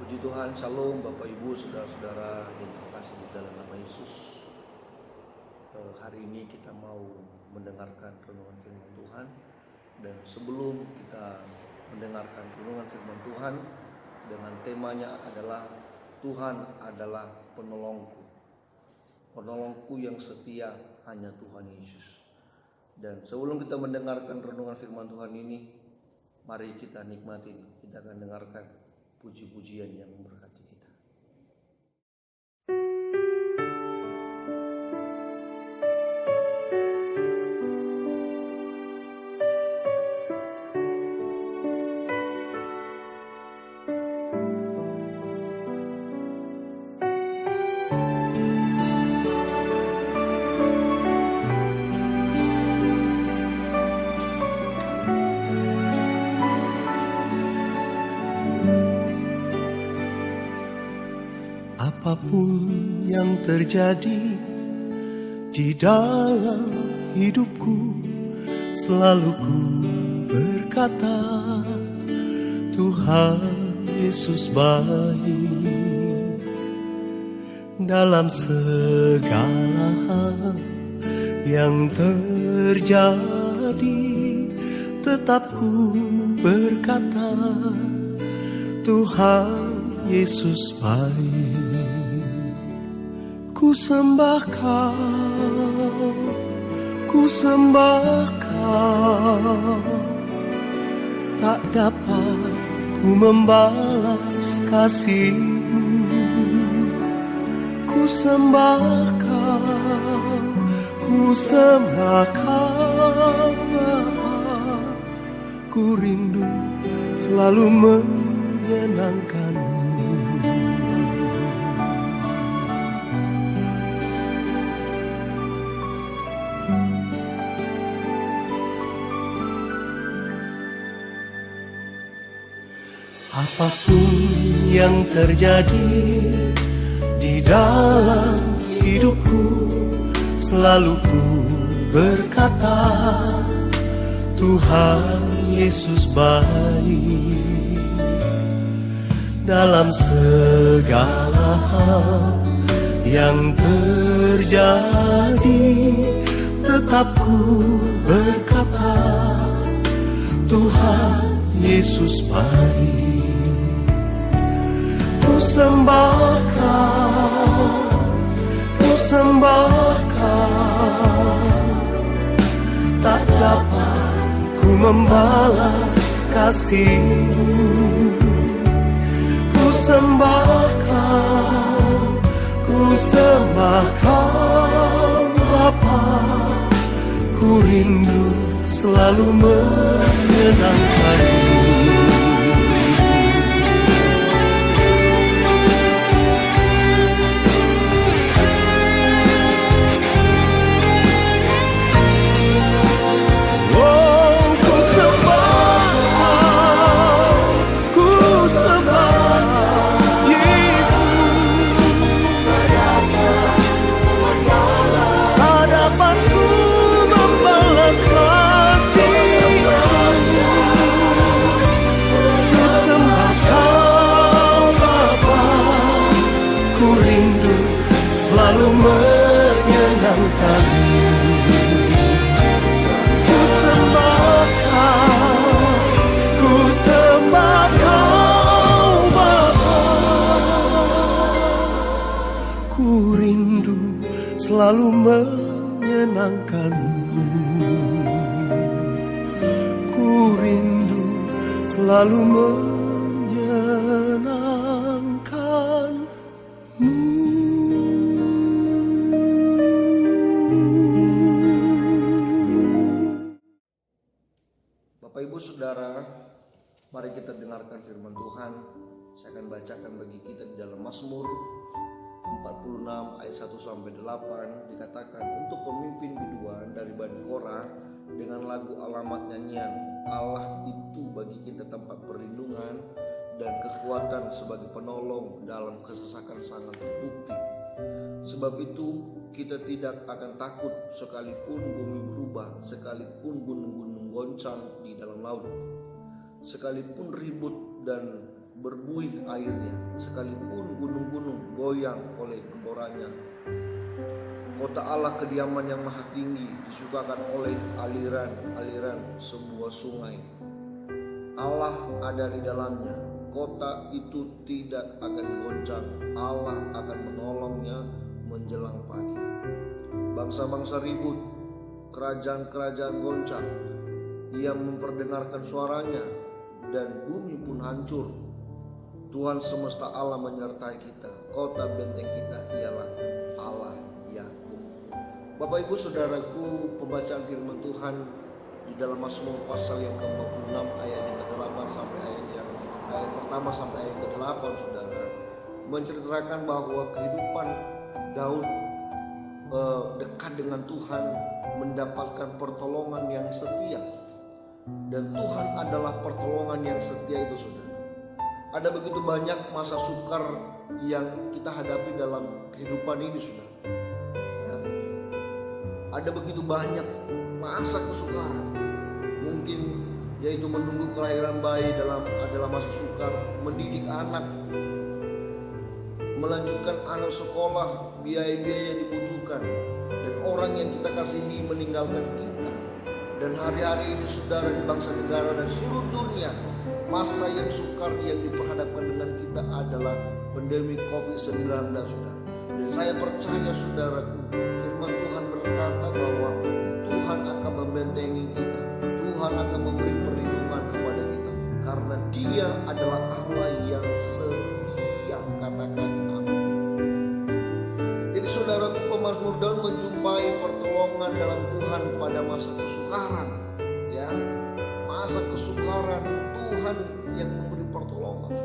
Puji Tuhan, Shalom Bapak Ibu, Saudara-saudara yang terkasih di dalam nama Yesus. Hari ini kita mau mendengarkan renungan firman Tuhan. Dan sebelum kita mendengarkan renungan firman Tuhan, dengan temanya adalah Tuhan adalah penolongku. Penolongku yang setia hanya Tuhan Yesus. Dan sebelum kita mendengarkan renungan firman Tuhan ini, mari kita nikmatin, kita akan dengarkan puji-pujian yang memberkati kita. Apapun yang terjadi di dalam hidupku, selalu ku berkata, Tuhan Yesus baik. Dalam segala hal yang terjadi, tetap ku berkata, Tuhan Yesus baik. Ku sembah Kau, ku sembah Kau. Tak dapat ku membalas kasih-Mu. Ku sembah Kau, ku sembah Kau Bapa. Ku rindu selalu menyenangkan-Mu. Apapun yang terjadi di dalam hidupku, selalu ku berkata, Tuhan Yesus baik. Dalam segala hal yang terjadi, tetap ku berkata, Tuhan Yesus baik. Ku sembah Kau, ku sembah Kau. Tak dapat ku membalas kasih-Mu. Ku sembah Kau, ku sembah Kau Bapa. Ku rindu selalu menyenangkan-Mu. Selalu menyenangkan-Mu. Ku sembah Kau, ku sembah Kau Bapa. Ku rindu selalu menyenangkan-Mu. Ku rindu selalu menyenangkan-Mu. Bapak Ibu Saudara, mari kita dengarkan firman Tuhan. Saya akan bacakan bagi kita di dalam Mazmur 46 ayat 1 sampai 8. Dikatakan, untuk pemimpin biduan dari Bani Korah dengan lagu alamat nyanyian, Allah itu bagi kita tempat perlindungan dan kekuatan sebagai penolong dalam kesesakan sangat terbukti. Sebab itu kita tidak akan takut sekalipun bumi berubah, sekalipun gunung-gunung goncang di dalam laut, sekalipun ribut dan berbuih airnya, sekalipun gunung-gunung goyang oleh geloranya. Kota Allah kediaman yang maha tinggi, disukakan oleh aliran-aliran sebuah sungai. Allah ada di dalamnya, kota itu tidak akan goncang. Allah akan menolongnya menjelang pagi. Bangsa-bangsa ribut, kerajaan-kerajaan goncang. Ia memperdengarkan suaranya dan bumi pun hancur. Tuhan semesta Allah menyertai kita. Kota benteng kita ialah Allah Yakub. Bapak Ibu Saudaraku, pembacaan firman Tuhan di dalam Mazmur pasal yang ke-46 ayat yang ke-8 sampai ayat pertama sampai ayat ke-8, Saudara, menceritakan bahwa kehidupan Daud dekat dengan Tuhan, mendapatkan pertolongan yang setia. Dan Tuhan adalah pertolongan yang setia itu, Saudara. Ada begitu banyak masa sukar yang kita hadapi dalam kehidupan ini, Saudara. Ya. Ada begitu banyak masa kesukaran. Mungkin yaitu menunggu kelahiran bayi adalah masa sukar, mendidik anak, melanjutkan anak sekolah, biaya-biaya yang dibutuhkan, dan orang yang kita kasihi meninggalkan kita. Dan hari-hari ini, Saudara, di bangsa negara dan seluruh dunia, masa yang sukar yang diperhadapkan dengan kita adalah pandemi COVID-19, Saudara. Dan saya percaya, Saudaraku, firman Tuhan berkata bahwa Tuhan akan membentengi kita, Tuhan akan memberi perlindungan kepada kita, karena Dia adalah Allah yang setia. Katakan amin. Jadi, Saudaraku, pemazmur Daud menjumpai pertolongan dalam Tuhan pada masa kesukaran. Ya, masa kesukaran Tuhan yang memberi pertolongan.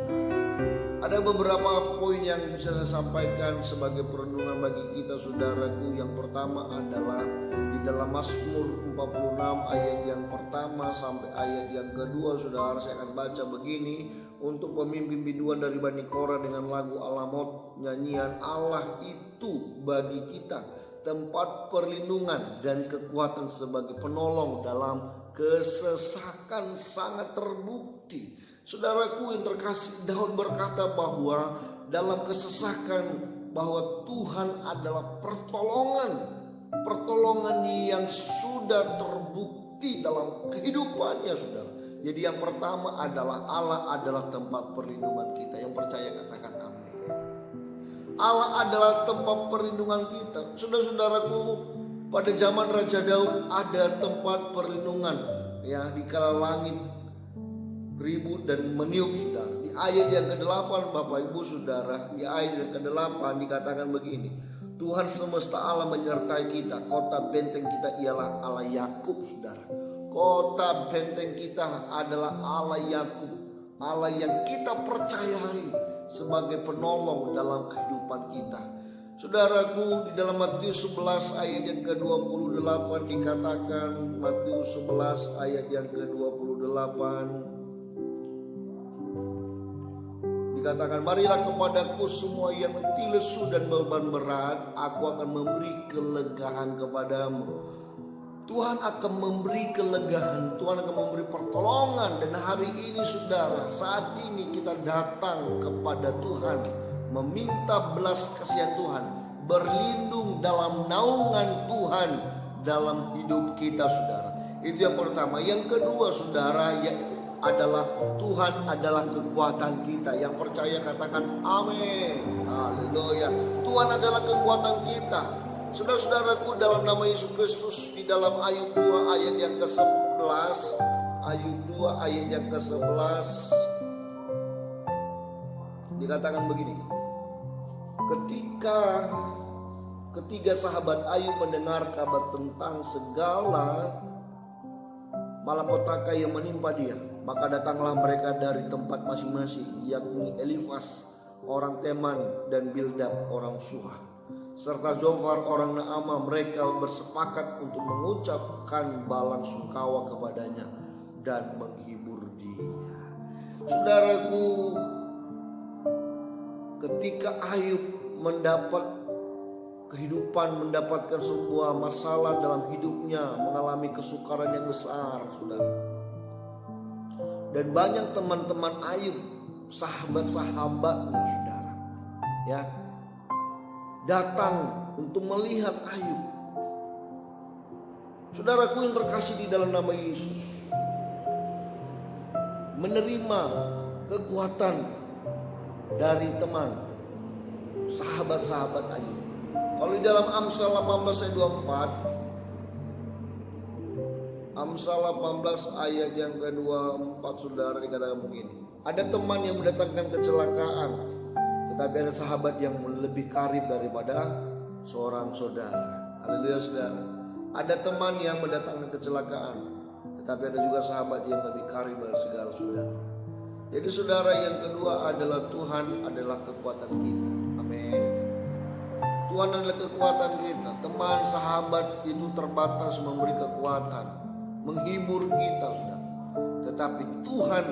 Ada beberapa poin yang bisa saya sampaikan sebagai perenungan bagi kita, Saudaraku. Yang pertama adalah di dalam Mazmur 46 ayat yang pertama sampai ayat yang kedua, Saudara, saya akan baca begini. Untuk pemimpin biduan dari Bani Korah dengan lagu Alamot, nyanyian Allah itu bagi kita tempat perlindungan dan kekuatan sebagai penolong dalam kesesakan sangat terbukti. Saudaraku yang terkasih, Daud berkata bahwa dalam kesesakan bahwa Tuhan adalah pertolongan yang sudah terbukti dalam kehidupannya, Saudara. Jadi yang pertama adalah Allah adalah tempat perlindungan kita. Yang percaya katakan amin. Allah adalah tempat perlindungan kita. Saudara-saudaraku, pada zaman Raja Daud ada tempat perlindungan. Ya, di kala langit ribut dan meniup, Saudara. Di ayat yang ke-8, Bapak Ibu Saudara, di ayat yang ke-8 dikatakan begini. Tuhan semesta Allah menyertai kita. Kota benteng kita ialah Allah Yakub, Saudara. Kota benteng kita adalah Allah Yakub, Allah yang kita percayai sebagai penolong dalam kehidupan kita. Saudaraku, di dalam Matius 11 ayat yang ke-28 dikatakan, Matius 11 ayat yang ke-28 dikatakan, marilah kepadaku semua yang letih lesu dan beban berat, aku akan memberi kelegaan kepadamu. Tuhan akan memberi kelegaan, Tuhan akan memberi pertolongan. Dan hari ini, Saudara, saat ini kita datang kepada Tuhan, meminta belas kasihan Tuhan, berlindung dalam naungan Tuhan dalam hidup kita, Saudara. Itu yang pertama. Yang kedua, Saudara, adalah Tuhan adalah kekuatan kita. Yang percaya katakan amin. Haleluya. Tuhan adalah kekuatan kita. Saudara-saudaraku, dalam nama Yesus Kristus, di dalam Ayub 2 ayat yang ke-11, Ayub 2 ayat yang ke-11 dikatakan begini. Ketika ketiga sahabat Ayub mendengar kabar tentang segala malapetaka yang menimpa dia, maka datanglah mereka dari tempat masing-masing, yakni Elifas orang Teman dan Bildad orang Suha serta Zofar orang Naamah. Mereka bersepakat untuk mengucapkan balang sungkawa kepadanya dan menghibur dia. Saudaraku, ketika Ayub mendapatkan sebuah masalah dalam hidupnya, mengalami kesukaran yang besar, saudara. Dan banyak teman-teman Ayub sahabat-sahabatnya saudara, ya, datang untuk melihat Ayub. Saudaraku yang terkasih di dalam nama Yesus, menerima kekuatan dari teman, sahabat-sahabat Ayub. Kalau di dalam Amsal 18 ayat 24, Amsal 18 ayat yang ke-24, saudara, dikatakan begini. Ada teman yang mendatangkan kecelakaan, tetapi ada sahabat yang lebih karib daripada seorang saudara. Haleluya saudara. Ada teman yang mendatangkan kecelakaan, tetapi ada juga sahabat yang lebih karib dari segala saudara. Jadi saudara, yang kedua adalah Tuhan adalah kekuatan kita. Amin. Tuhan adalah kekuatan kita. Teman, sahabat itu terbatas memberi kekuatan, menghibur kita saudara. Tetapi Tuhan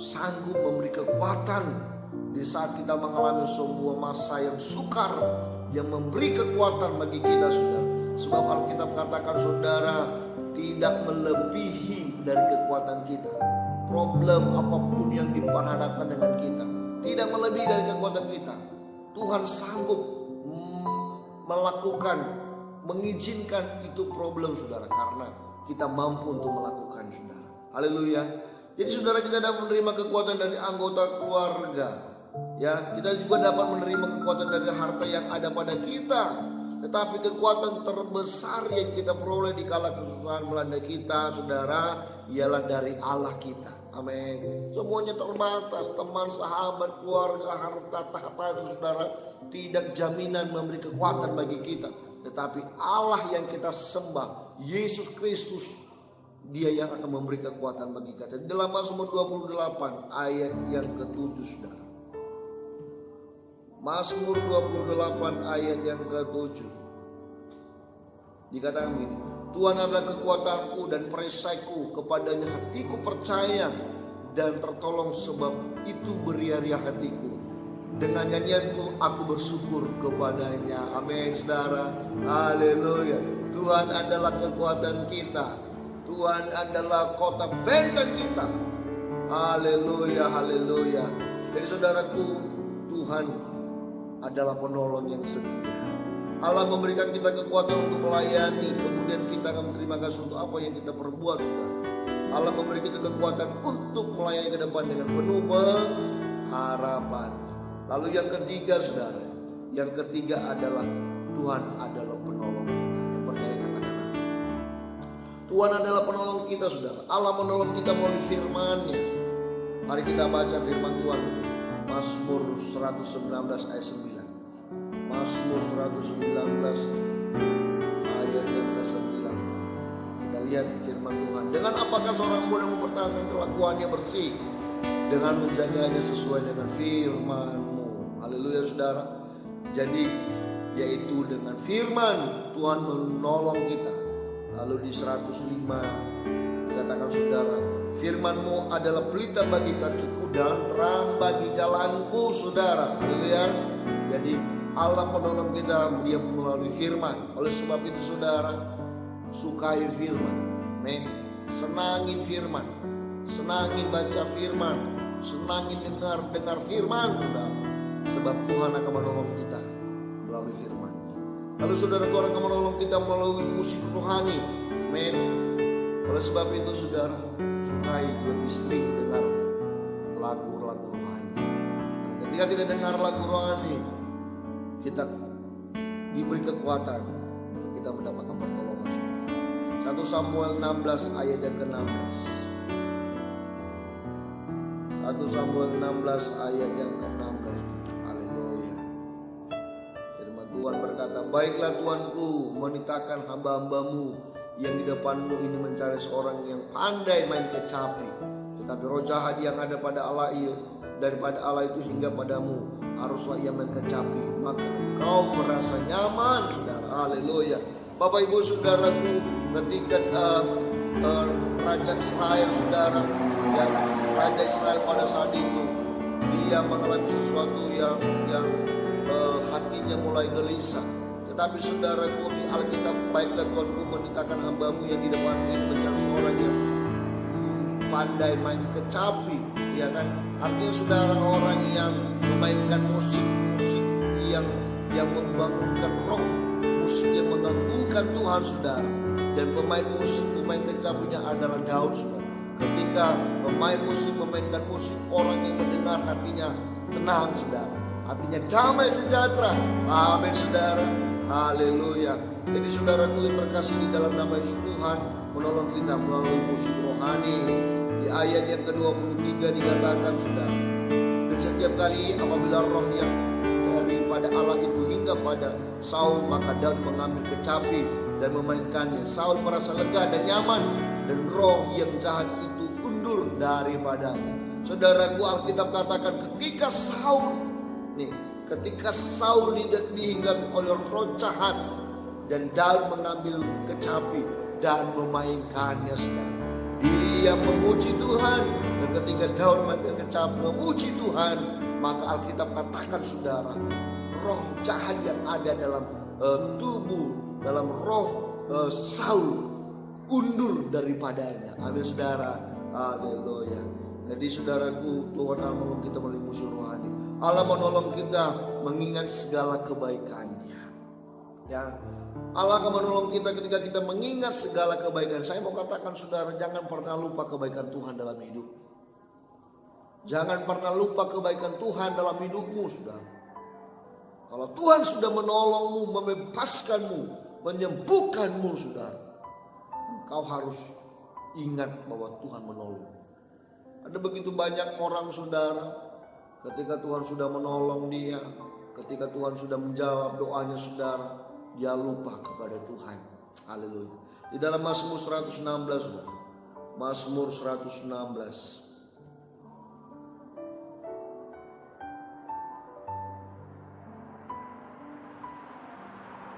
sanggup memberi kekuatan di saat kita mengalami sebuah masa yang sukar, yang memberi kekuatan bagi kita saudara. Sebab Alkitab katakan saudara, tidak melebihi dari kekuatan kita. Problem apapun yang diperhadapkan dengan kita tidak melebihi dari kekuatan kita. Tuhan sanggup melakukan, mengizinkan itu problem saudara, karena kita mampu untuk melakukan saudara. Haleluya. Jadi saudara, kita dapat menerima kekuatan dari anggota keluarga, ya, kita juga dapat menerima kekuatan dari harta yang ada pada kita. Tetapi kekuatan terbesar yang kita peroleh di kala kesusahan melanda kita saudara, ialah dari Allah kita. Amin. Semuanya terbatas, teman, sahabat, keluarga, harta, tahta itu saudara tidak jaminan memberi kekuatan bagi kita. Tetapi Allah yang kita sembah, Yesus Kristus, Dia yang akan memberi kekuatan bagi kita. Dalam Mazmur 28 ayat yang ke-7 saudara. Mazmur 28 ayat yang ke-7 dikatakan begini. Tuhan adalah kekuatanku dan perisaiku, kepadanya hatiku percaya dan tertolong, sebab itu beria-ria hatiku. Dengan nyanyianku aku bersyukur kepadanya. Amin saudara. Haleluya. Tuhan adalah kekuatan kita. Tuhan adalah kota benteng kita. Haleluya, haleluya. Jadi saudaraku, Tuhan adalah penolong yang setia. Allah memberikan kita kekuatan untuk melayani, kemudian kita akan berterima kasih untuk apa yang kita perbuat saudara. Allah memberi kita kekuatan untuk melayani ke depan dengan penuh pengharapan. Lalu yang ketiga saudara, yang ketiga adalah Tuhan adalah penolong kita. Yang percaya katakan amin. Tuhan adalah penolong kita saudara. Allah menolong kita melalui firman-Nya. Mari kita baca firman Tuhan. Mazmur 119 ayat 9. Mazmur 119 ayat yang ke-9. Kita lihat firman Tuhan. Dengan apakah seorang muda mempertahankan kelakuannya bersih? Dengan menjaganya sesuai dengan firman-Mu. Haleluya saudara. Jadi yaitu dengan firman Tuhan menolong kita. Lalu di 105 dikatakan saudara, firman-Mu adalah pelita bagi kakiku dan terang bagi jalanku saudara. Haleluya. Jadi Allah menolong kita, Dia melalui firman. Oleh sebab itu saudara, sukai firman. Amin. Senangin firman. Senangin baca firman. Senangin dengar firman saudara. Sebab Tuhan akan menolong kita melalui firman. Lalu saudara, Tuhan akan menolong kita melalui musik rohani. Amin. Oleh sebab itu saudara, sukai lebih sering dengar lagu-lagu rohani. Ketika kita dengar lagu rohani, kita diberi kekuatan, kita mendapatkan pertolongan. 1 Samuel 16 ayat yang ke-16. 1 Samuel 16 ayat yang ke-16. Haleluya. Firman Tuhan berkata, baiklah Tuanku, menitahkan hamba-hambamu yang di depanmu ini mencari seorang yang pandai main kecapi. Tetapi roh jahat yang ada pada Allah daripada Allah itu hingga padamu, haruslah ia main kecapi, maka kau merasa nyaman saudara. Haleluya. Bapak ibu saudaraku, ketika Raja Israel saudara, ya, Raja Israel pada saat itu dia mengalami sesuatu yang hatinya mulai gelisah. Tetapi saudaraku, di Alkitab, baiklah Tuanku menitahkan hambamu yang di depan ini mencari seorang yang pandai main kecapi, ya kan? Artinya saudara, orang yang memainkan musik yang membangunkan roh, musik yang mengagungkan Tuhan saudara. Dan pemain musik, pemain kecapinya adalah Daud saudara. Ketika pemain musik memainkan musik, orang yang mendengar hatinya tenang saudara, hatinya damai sejahtera. Amin saudara, haleluya. Jadi saudaraku yang terkasih, di dalam nama Yesus, Tuhan menolong kita melalui musik rohani. Di ayat yang ke-23 dikatakan saudara, dan setiap kali apabila roh yang daripada Allah itu hingga pada Saul, maka Daud mengambil kecapi dan memainkannya. Saul merasa lega dan nyaman, dan roh yang jahat itu undur daripadanya. Saudaraku, Alkitab katakan ketika Saul dihinggapi oleh roh jahat, dan Daud mengambil kecapi dan memainkannya saudara. Dia memuji Tuhan, dan ketika Daud mengambil kecapi memuji Tuhan, maka Alkitab katakan saudara, roh jahat yang ada dalam tubuh, dalam roh Saul undur daripadanya. Amin saudara, haleluya. Jadi saudaraku, Tuhan Allah menolong kita melalui musuh rohani. Allah menolong kita mengingat segala kebaikannya. Ya, Allah akan menolong kita ketika kita mengingat segala kebaikan. Saya mau katakan saudara, jangan pernah lupa kebaikan Tuhan dalam hidup. Jangan pernah lupa kebaikan Tuhan dalam hidupmu saudara. Kalau Tuhan sudah menolongmu, membebaskanmu, menyembuhkanmu saudara, engkau harus ingat bahwa Tuhan menolong. Ada begitu banyak orang saudara, ketika Tuhan sudah menolong dia, ketika Tuhan sudah menjawab doanya saudara, dia lupa kepada Tuhan. Haleluya. Di dalam Mazmur 116 saudara, Mazmur 116,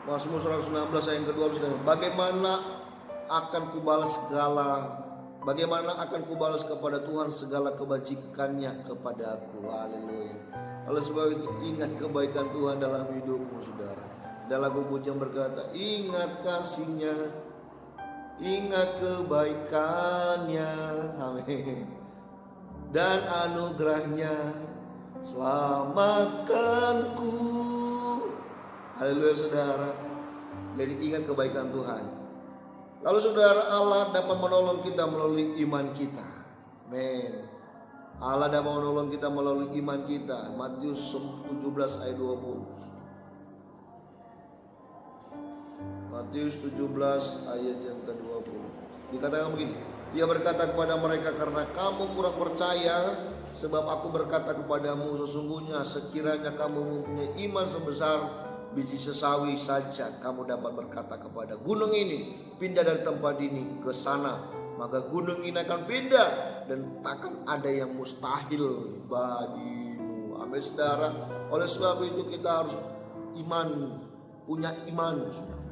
Mazmur 116 ayat yang kedua, bagaimana akan kubalas kepada Tuhan segala kebajikannya kepada aku. Haleluya. Oleh sebab itu ingat kebaikan Tuhan dalam hidupmu saudara. Dalam lagu pujian berkata, ingat kasihnya, ingat kebaikannya, amin, dan anugerahnya selamatkanku. Haleluya saudara. Jadi ingat kebaikan Tuhan. Lalu saudara, Allah dapat menolong kita melalui iman kita. Amin. Allah dapat menolong kita melalui iman kita. Matius 17 ayat 20. Matius 17 ayat yang ke-20. Dikatakan begini, dia berkata kepada mereka, karena kamu kurang percaya, sebab aku berkata kepadamu, sesungguhnya sekiranya kamu mempunyai iman sebesar biji sesawi saja, kamu dapat berkata kepada gunung ini, pindah dari tempat ini ke sana, maka gunung ini akan pindah, dan takkan ada yang mustahil bagimu. Amin saudara. Oleh sebab itu kita harus punya iman saudara.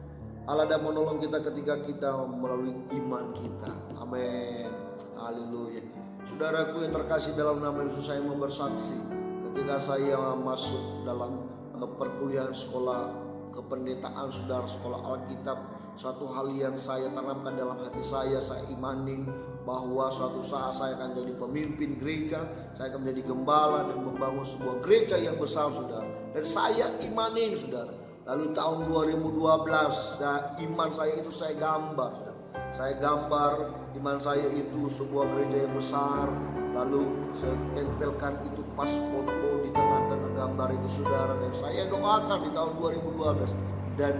Allah dapat menolong kita ketika kita melalui iman kita. Amin. Haleluya. Saudaraku yang terkasih, dalam nama Yesus saya mau bersaksi, ketika saya masuk dalam perkuliahan sekolah kependetaan saudara, sekolah Alkitab, satu hal yang saya tanamkan dalam hati saya imanin bahwa suatu saat saya akan jadi pemimpin gereja, saya akan menjadi gembala dan membangun sebuah gereja yang besar saudara. Dan saya imanin saudara. Lalu tahun 2012 iman saya itu saya gambar saudara. Saya gambar iman saya itu sebuah gereja yang besar. Lalu saya tempelkan itu pas foto di tengah-tengah gambar itu saudara. Dan saya doakan di tahun 2012, dan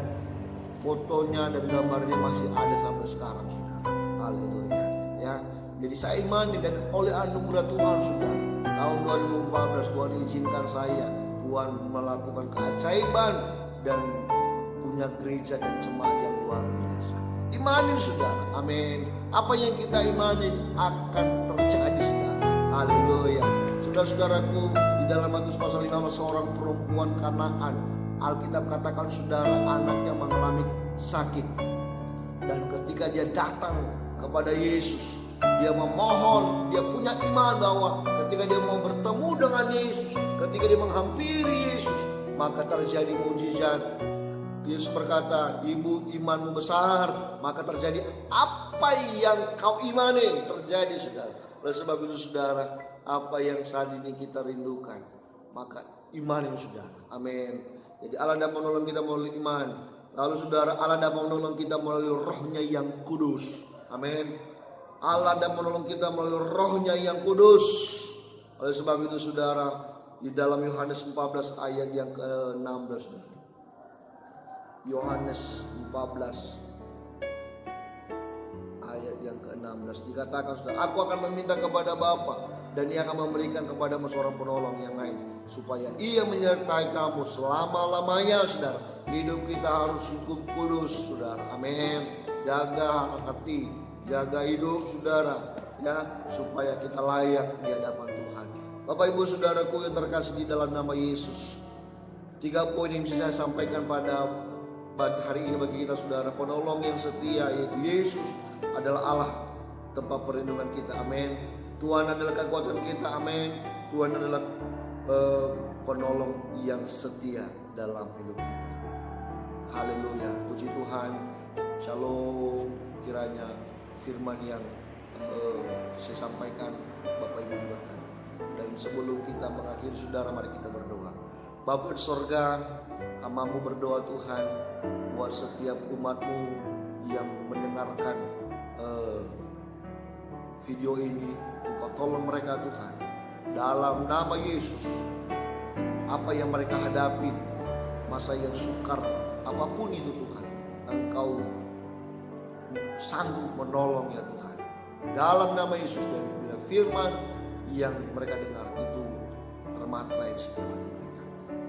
fotonya dan gambarnya masih ada sampai sekarang saudara. Haleluya. Ya, jadi saya imani, dan oleh anugerah Tuhan saudara, tahun 2014 Tuhan izinkan saya, Tuhan melakukan keajaiban dan punya gereja dan jemaat yang luar biasa. Imani saudara, amin. Apa yang kita imani akan terjadi saudara. Haleluya. Saudara-saudaraku, di dalam Matius pasal 5, seorang perempuan Kanaan, Alkitab katakan saudara, anaknya mengalami sakit, dan ketika dia datang kepada Yesus, dia memohon, dia punya iman bahwa ketika dia mau bertemu dengan Yesus, ketika dia menghampiri Yesus, maka terjadi mujizat. Yesus berkata, ibu, imanmu besar, maka terjadi apa yang kau imani terjadi saudara. Oleh sebab itu saudara, apa yang saat ini kita rindukan, maka imanin saudara. Amin. Jadi Allah dapat menolong kita melalui iman. Lalu saudara, Allah dapat menolong kita melalui rohnya yang kudus. Amin. Allah dapat menolong kita melalui rohnya yang kudus. Oleh sebab itu saudara, di dalam Yohanes 14 ayat yang ke-16, Yohanes 14 ayat yang ke-16 dikatakan, saudara, aku akan meminta kepada Bapa dan Ia akan memberikan kepadamu seorang penolong yang lain, supaya Ia menyertai kamu selama-lamanya. Saudara, hidup kita harus hidup kudus, saudara. Amin. Jaga hati, jaga hidup, saudara, ya, supaya kita layak di hadapan Tuhan. Bapak Ibu saudaraku yang terkasih di dalam nama Yesus, 3 poin yang bisa saya sampaikan pada hari ini bagi kita saudara. Penolong yang setia yaitu Yesus adalah Allah, tempat perlindungan kita. Amin. Tuhan adalah kekuatan kita. Amin. Tuhan adalah penolong yang setia dalam hidup kita. Haleluya. Puji Tuhan. Shalom. Kiranya firman yang saya sampaikan Bapak Ibu diberkati. Dan sebelum kita mengakhiri saudara, mari kita berdoa. Bapa di sorga, hamba-Mu berdoa Tuhan, buat setiap umat-Mu yang mendengarkan video ini, Engkau tolong mereka Tuhan, dalam nama Yesus. Apa yang mereka hadapi, masa yang sukar, apapun itu Tuhan, Engkau sanggup menolong ya Tuhan. Dalam nama Yesus, dan bila firman yang mereka dengar itu termaterai di sekitar mereka.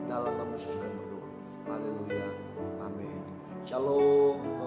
Dalam nama Yesus kami berdoa. Haleluya. Amin. Shalom.